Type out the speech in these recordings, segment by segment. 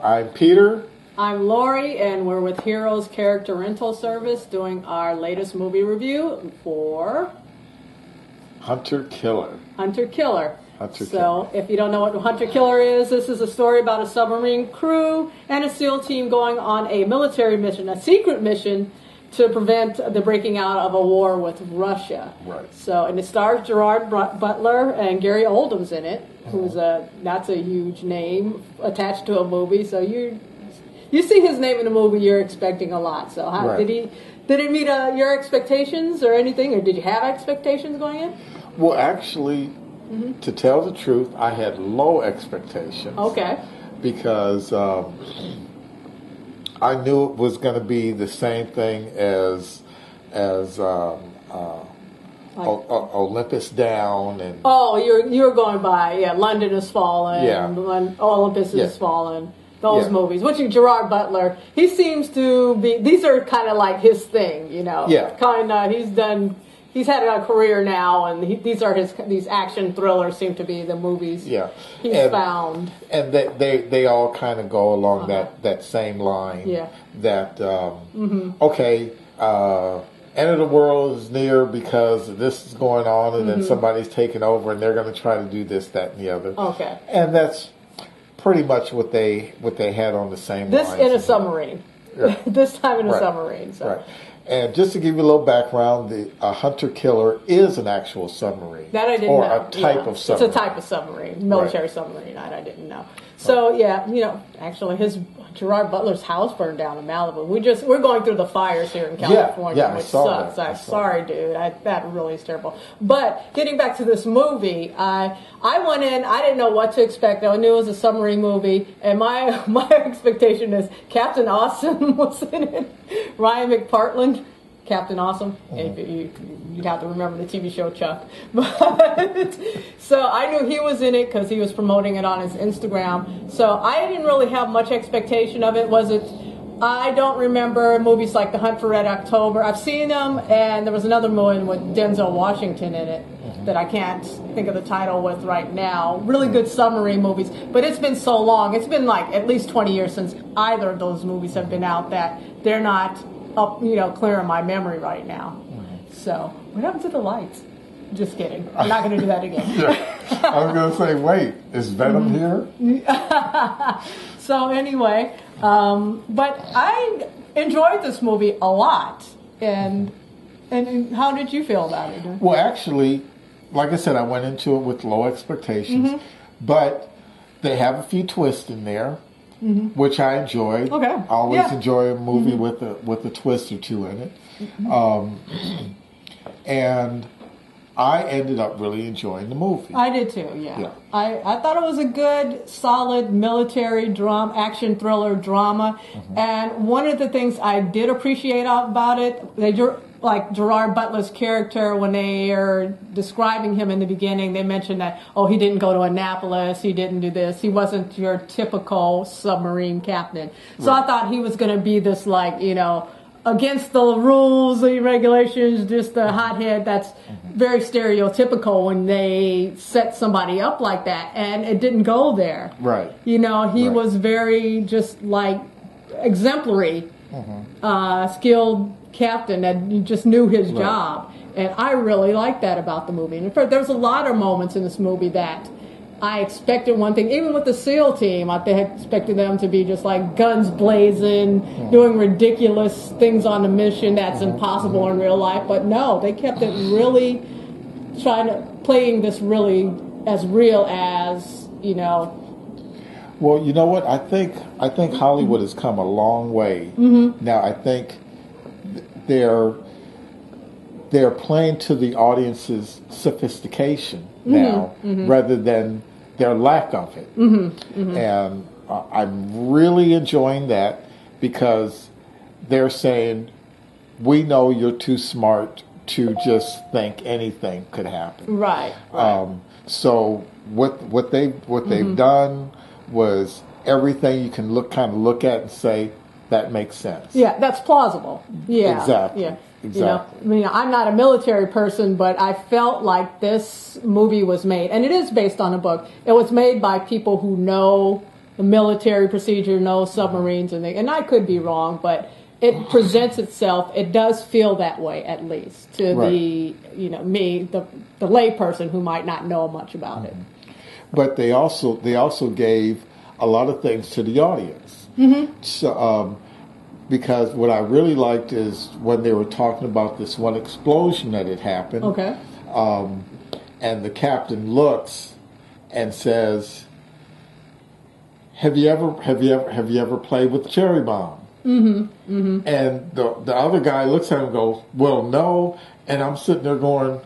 I'm Peter. I'm Lori, and we're with Heroes Character Rental Service doing our latest movie review for Hunter Killer. Hunter Killer. So, if you don't know what Hunter Killer is, this is a story about a submarine crew and a SEAL team going on a military mission, a secret mission, to prevent the breaking out of a war with Russia. Right. So, and it stars Gerard Butler and Gary Oldman's in it, who's that's a huge name attached to a movie. So you see his name in the movie, you're expecting a lot. So, how, right. did it meet your expectations or anything, or did you have expectations going in? Well, actually. To tell the truth, I had low expectations. Okay. Because I knew it was going to be the same thing as Olympus Down and. Oh, you were going by London Has Fallen. Yeah. Olympus Has Fallen. Those movies. Gerard Butler. He seems to be. These are kind of like his thing, you know. Yeah. Kind of. He's had a career now, and these action thrillers seem to be the movies he's found. And they all kind of go along that same line. Yeah. That, okay, end of the world is near because this is going on, and then somebody's taking over, and they're going to try to do this, that, and the other. Okay. And that's pretty much what they had on the same This lines. in a submarine. Yeah. This time in a submarine. So. Right. And just to give you a little background, the Hunter Killer is an actual submarine. That I didn't know. Or a type of submarine. It's a type of submarine, military submarine. I didn't know. So, actually, Gerard Butler's house burned down in Malibu. We're going through the fires here in California, which sucks. I'm sorry, dude. That really is terrible. But getting back to this movie, I went in, I didn't know what to expect. I knew it was a submarine movie, and my expectation is Captain Awesome was in it. Ryan McPartland. Captain Awesome. You'd have to remember the TV show Chuck. But so I knew he was in it because he was promoting it on his Instagram. So I didn't really have much expectation of it. I don't remember movies like The Hunt for Red October. I've seen them, and there was another movie with Denzel Washington in it that I can't think of the title with right now. Really good submarine movies. But it's been so long. It's been like at least 20 years since either of those movies have been out that they're not up, clear in my memory right now. So, what happened to the lights? Just kidding. I'm not going to do that again. I was going to say, wait, is Venom here? So anyway, but I enjoyed this movie a lot. And how did you feel about it? Well, actually, like I said, I went into it with low expectations, but they have a few twists in there. Which I enjoyed. Okay. I always enjoy a movie with a twist or two in it. And I ended up really enjoying the movie. I did too, yeah. I thought it was a good, solid military drama, action thriller drama. And one of the things I did appreciate about it, like Gerard Butler's character, when they are describing him in the beginning, they mentioned that, he didn't go to Annapolis, he didn't do this, he wasn't your typical submarine captain. So I thought he was going to be this, against the rules, the regulations, just a hothead that's very stereotypical when they set somebody up like that. And it didn't go there. Right. He was very just exemplary, skilled captain that just knew his job. And I really liked that about the movie. And in fact, there's a lot of moments in this movie that I expected one thing. Even with the SEAL team, I expected them to be just like guns blazing, doing ridiculous things on the mission that's impossible in real life. But no, they kept it really playing this really as real as, Well, you know what? I think Hollywood has come a long way. Now, I think they're playing to the audience's sophistication now rather than their lack of it. And I'm really enjoying that because they're saying, we know you're too smart to just think anything could happen. Right. So what they've done was everything you can look at and say, that makes sense. Yeah, that's plausible. Yeah. Exactly. Yeah. Exactly. I'm not a military person, but I felt like this movie was made, and it is based on a book. It was made by people who know the military procedure, no submarines, and I could be wrong, but it presents itself. It does feel that way, at least to the me, the layperson who might not know much about it. But they also gave a lot of things to the audience. So, because what I really liked is when they were talking about this one explosion that had happened. Okay. And the captain looks and says, "Have you ever played with the cherry bomb?" And the other guy looks at him and goes, "Well, no." And I'm sitting there going,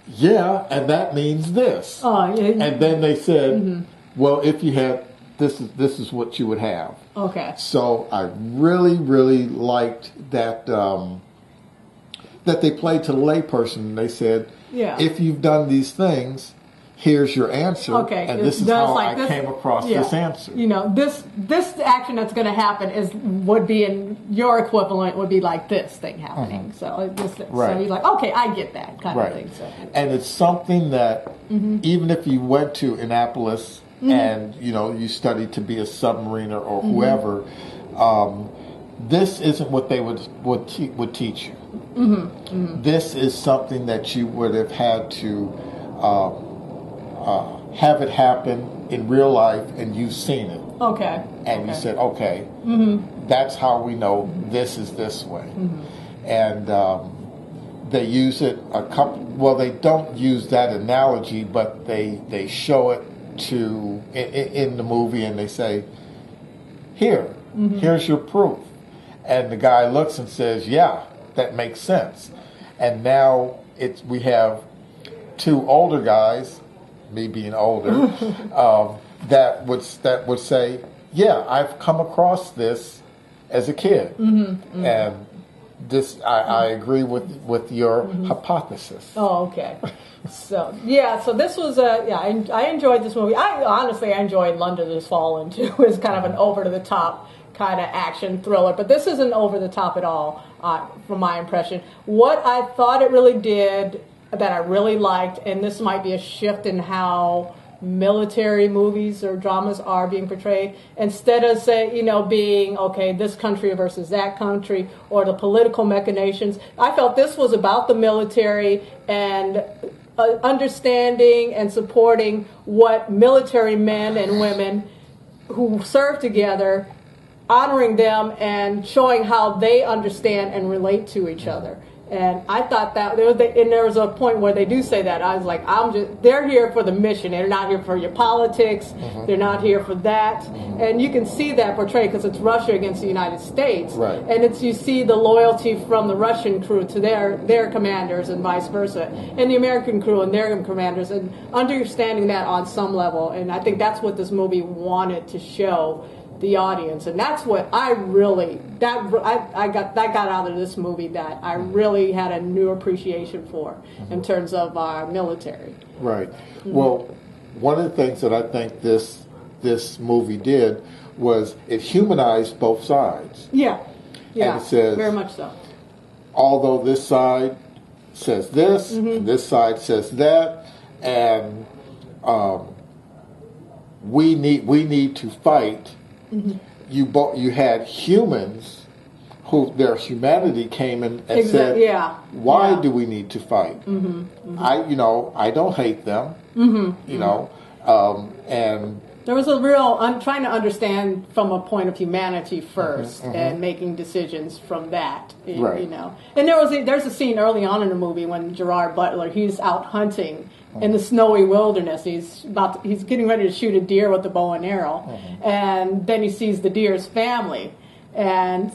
"Yeah, and that means this." And then they said, "Well, if you had this is what you would have." Okay. So I really liked that that they played to the layperson. And they said, if you've done these things, here's your answer. Okay. And this is how I came across this answer. This action that's going to happen would be in your equivalent would be like this thing happening. So so you're like, okay, I get that kind of thing. So. And it's something that even if you went to Annapolis and you studied to be a submariner or whoever, this isn't what they would teach you. This is something that you would have had to have it happen in real life, and you've seen it. Okay. And you said, okay, that's how we know this is this way. And they use it a couple. Well, they don't use that analogy, but they show it in the movie, and they say, here's your proof. And the guy looks and says, yeah, that makes sense. And now we have two older guys, me being older, that would say, yeah, I've come across this as a kid. And this, I agree with your hypothesis. Oh, okay. So this was I enjoyed this movie. I enjoyed London Has Fallen too. It's kind of an over the top kind of action thriller, but this isn't over the top at all, from my impression. What I thought it really did that I really liked, and this might be a shift in how military movies or dramas are being portrayed, instead of being this country versus that country or the political machinations, I felt this was about the military and understanding and supporting what military men and women who serve together, honoring them and showing how they understand and relate to each other. And I thought that there was a point where they do say that. I was like, they're here for the mission. They're not here for your politics. They're not here for that. And you can see that portrayed because it's Russia against the United States. Right. And you see the loyalty from the Russian crew to their commanders and vice versa. And the American crew and their commanders, and understanding that on some level. And I think that's what this movie wanted to show the audience, and that's what I got out of this movie, that I really had a new appreciation for in terms of our military. Right. Well, one of the things that I think this movie did was it humanized both sides. Yeah. And it says, very much so. Although this side says this, and this side says that, and we need to fight. You had humans who their humanity came in and said, why do we need to fight? I don't hate them. And there was a real trying to understand from a point of humanity first, and making decisions from that. Right. And there's a scene early on in the movie when Gerard Butler, he's out hunting in the snowy wilderness. He's getting ready to shoot a deer with a bow and arrow, and then he sees the deer's family, and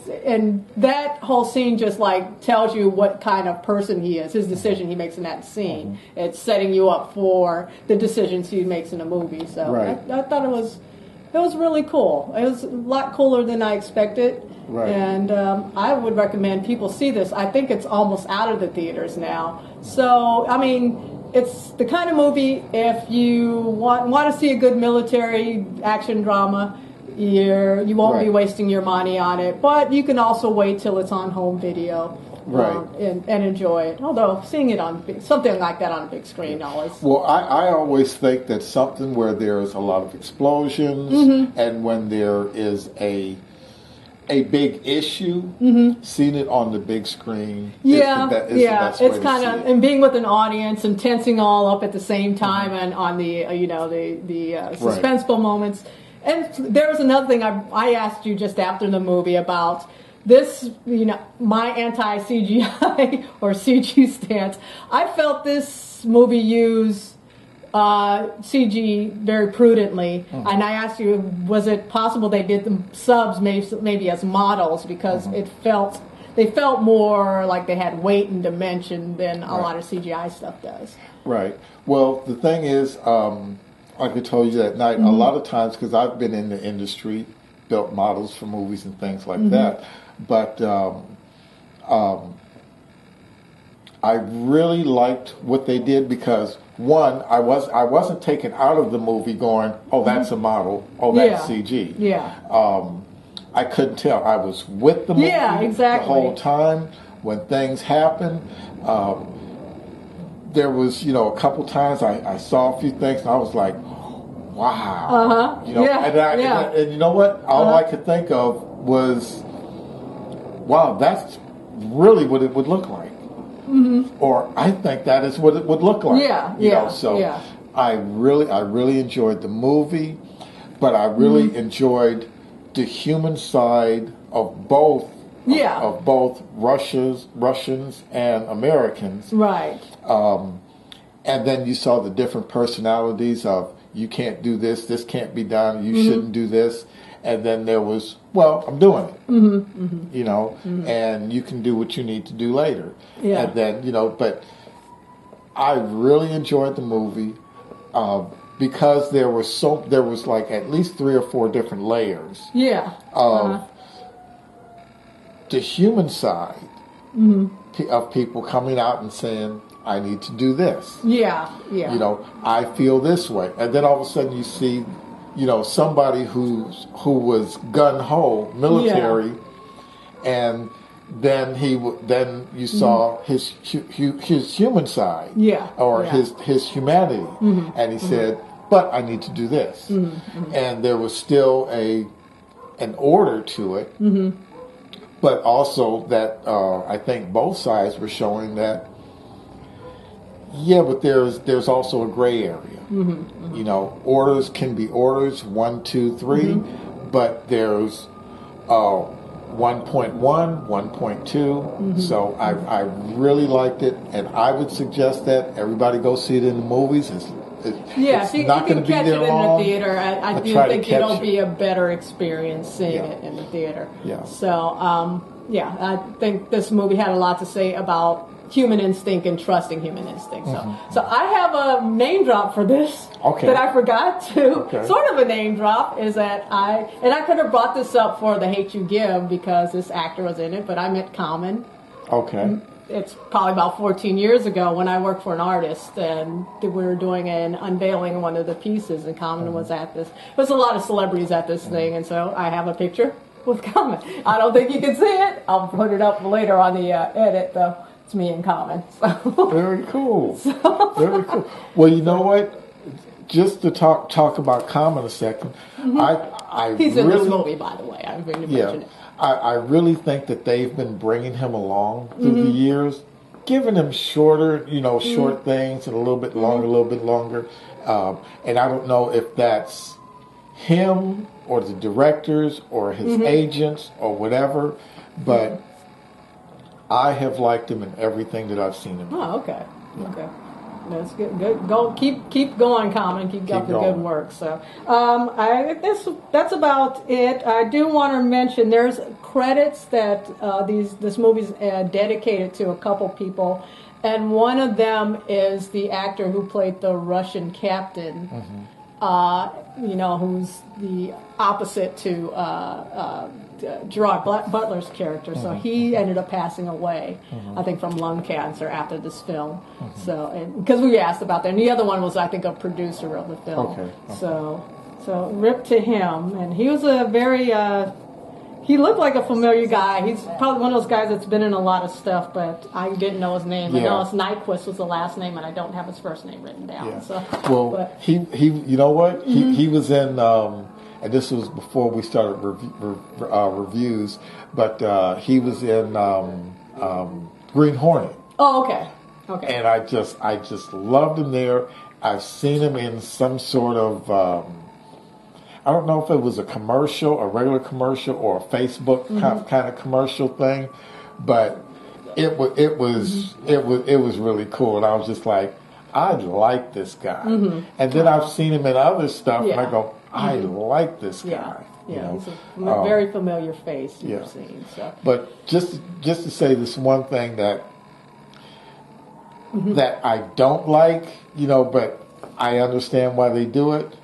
that whole scene just tells you what kind of person he is. His decision he makes in that scene, it's setting you up for the decisions he makes in a movie. So I thought it was really cool. It was a lot cooler than I expected. Right. And I would recommend people see this. I think it's almost out of the theaters now. So it's the kind of movie, if you want to see a good military action drama, you won't be wasting your money on it. But you can also wait till it's on home video. and enjoy it. Although seeing it on something like that on a big screen always. Well, I always think that something where there's a lot of explosions and when there is a big issue, seeing it on the big screen is the best way it's kind of, and being with an audience and tensing all up at the same time, and on the the suspenseful moments. And there was another thing I asked you just after the movie about this, my anti-CGI or CG stance. I felt this movie used CG very prudently, and I asked you, was it possible they did the subs maybe as models, because they felt more like they had weight and dimension than a lot of CGI stuff does. Right. Well, the thing is, like I told you that night, a lot of times, because I've been in the industry, built models for movies and things like that, but I really liked what they did because, one, I wasn't taken out of the movie going, oh, that's a model, oh, that's CG. Yeah. I couldn't tell. I was with the movie the whole time. When things happen, there was, a couple times I saw a few things and I was like, wow. And you know what? All I could think of was, wow, that's really what it would look like. Or I think that is what it would look like. I really enjoyed the movie, but I really enjoyed the human side of both of both Russians and Americans. Right. And then you saw the different personalities of, you can't do this, this can't be done, you shouldn't do this. And then there was, well, I'm doing it, and you can do what you need to do later. Yeah. And then, but I really enjoyed the movie because there was like at least 3 or 4 different layers of the human side of people coming out and saying, I need to do this. Yeah. I feel this way. And then all of a sudden you see, somebody who was gun-ho military, and then you saw his human side, his humanity, and he said, but I need to do this. And there was still an order to it, but also that I think both sides were showing that, but there's also a gray area. Orders can be orders 1, 2, 3, but there's 1.1, 1.2. So I really liked it, and I would suggest that everybody go see it in the movies. It's not going to be there long. In the theater. I do think it'll be a better experience seeing it in the theater. Yeah. So I think this movie had a lot to say about human instinct and trusting human instinct. So I have a name drop for this that I forgot to. Sort of a name drop is that I could have brought this up for The Hate You Give because this actor was in it, but I met Common. Okay. It's probably about 14 years ago when I worked for an artist and we were doing an unveiling of one of the pieces, and Common was at this. There was a lot of celebrities at this thing, and so I have a picture with Common. I don't think you can see it. I'll put it up later on the edit, though. It's me and Common. So. Very cool. Very cool. Well, you know what? Just to talk about Common a second, He's in this movie, by the way. I'm going to mention it. I really think that they've been bringing him along through the years, giving him shorter, short things, and a little bit longer. And I don't know if that's him or the directors or his agents or whatever, but I have liked him in everything that I've seen him in. Oh, okay. Yeah. Okay. That's good. Go. Keep going, Common. Keep up the good work. So, that's about it. I do want to mention there's credits that this movie's dedicated to a couple people, and one of them is the actor who played the Russian captain. Who's the opposite to Gerard Butler's character. So he ended up passing away, I think, from lung cancer after this film. So, because we asked about that, and the other one was, I think, a producer of the film. So rip to him, and he was a very He looked like a familiar guy. He's probably one of those guys that's been in a lot of stuff, but I didn't know his name. I know it's Nyquist was the last name, and I don't have his first name written down. Yeah. So, well, he, you know what? He was in, and this was before we started reviews, but he was in Green Hornet. Oh, okay. Okay. And I just loved him there. I've seen him in some sort of. I don't know if it was a commercial, a regular commercial, or a Facebook kind of commercial thing, but it was really cool, and I was just like, I like this guy. And then I've seen him in other stuff, and I go, I like this guy. Yeah, he's a very familiar face you've seen. So, but just to say this one thing that I don't like, but I understand why they do it.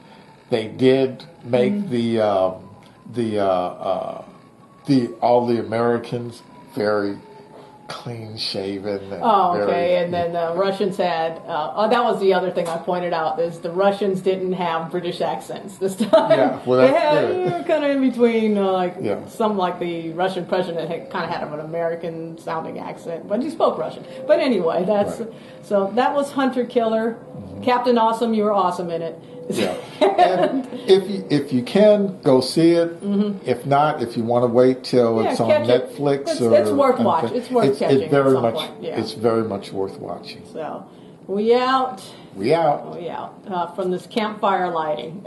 They did make the all the Americans very clean shaven. And then the Russians had. That was the other thing I pointed out is the Russians didn't have British accents this time. Yeah, well, they had kind of in between, some like the Russian president had kind of had an American sounding accent, but he spoke Russian. But anyway, so that was Hunter Killer. Captain Awesome, you were awesome in it. Yeah, and if you can go see it, if not, if you want to wait till it's on Netflix, it's worth watching. It's worth catching. It's very much worth watching. So we out. We out from this campfire lighting.